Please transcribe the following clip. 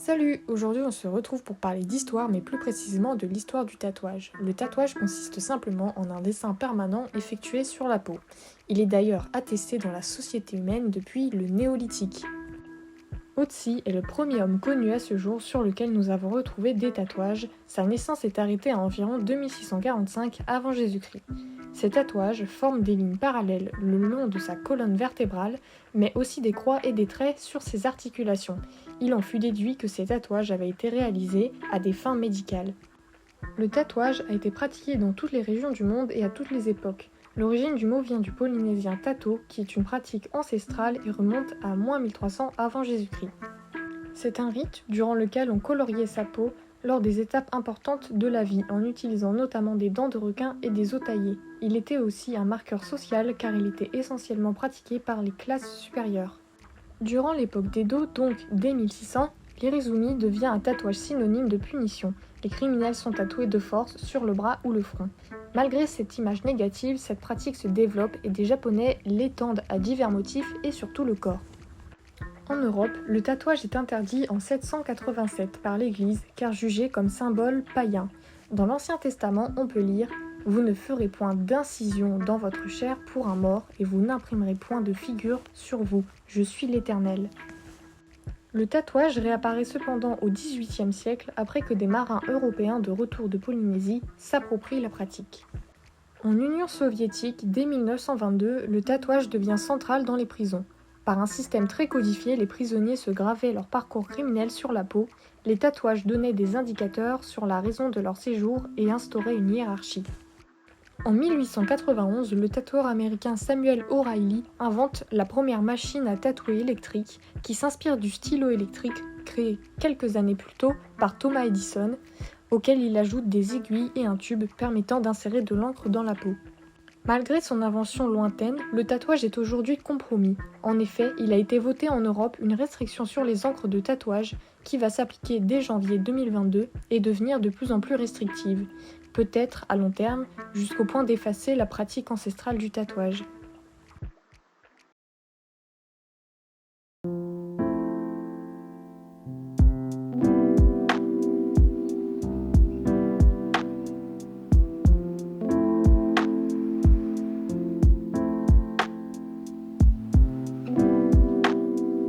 Salut! Aujourd'hui on se retrouve pour parler d'histoire, mais plus précisément de l'histoire du tatouage. Le tatouage consiste simplement en un dessin permanent effectué sur la peau. Il est d'ailleurs attesté dans la société humaine depuis le néolithique. Otzi est le premier homme connu à ce jour sur lequel nous avons retrouvé des tatouages. Sa naissance est arrêtée à environ 2645 avant Jésus-Christ. Ces tatouages forment des lignes parallèles le long de sa colonne vertébrale, mais aussi des croix et des traits sur ses articulations. Il en fut déduit que ces tatouages avaient été réalisés à des fins médicales. Le tatouage a été pratiqué dans toutes les régions du monde et à toutes les époques. L'origine du mot vient du polynésien tato, qui est une pratique ancestrale et remonte à -1300 avant Jésus-Christ. C'est un rite durant lequel on coloriait sa peau lors des étapes importantes de la vie, en utilisant notamment des dents de requin et des os taillés. Il était aussi un marqueur social car il était essentiellement pratiqué par les classes supérieures. Durant l'époque d'Edo, donc dès 1600, l'irizumi devient un tatouage synonyme de punition. Les criminels sont tatoués de force sur le bras ou le front. Malgré cette image négative, cette pratique se développe et des Japonais l'étendent à divers motifs et surtout le corps. En Europe, le tatouage est interdit en 787 par l'Église car jugé comme symbole païen. Dans l'Ancien Testament, on peut lire « Vous ne ferez point d'incision dans votre chair pour un mort et vous n'imprimerez point de figure sur vous. Je suis l'Éternel. » Le tatouage réapparaît cependant au XVIIIe siècle après que des marins européens de retour de Polynésie s'approprient la pratique. En Union soviétique, dès 1922, le tatouage devient central dans les prisons. Par un système très codifié, les prisonniers se gravaient leur parcours criminel sur la peau, les tatouages donnaient des indicateurs sur la raison de leur séjour et instauraient une hiérarchie. En 1891, le tatoueur américain Samuel O'Reilly invente la première machine à tatouer électrique qui s'inspire du stylo électrique créé quelques années plus tôt par Thomas Edison, auquel il ajoute des aiguilles et un tube permettant d'insérer de l'encre dans la peau. Malgré son invention lointaine, le tatouage est aujourd'hui compromis. En effet, il a été voté en Europe une restriction sur les encres de tatouage qui va s'appliquer dès janvier 2022 et devenir de plus en plus restrictive, peut-être à long terme, jusqu'au point d'effacer la pratique ancestrale du tatouage.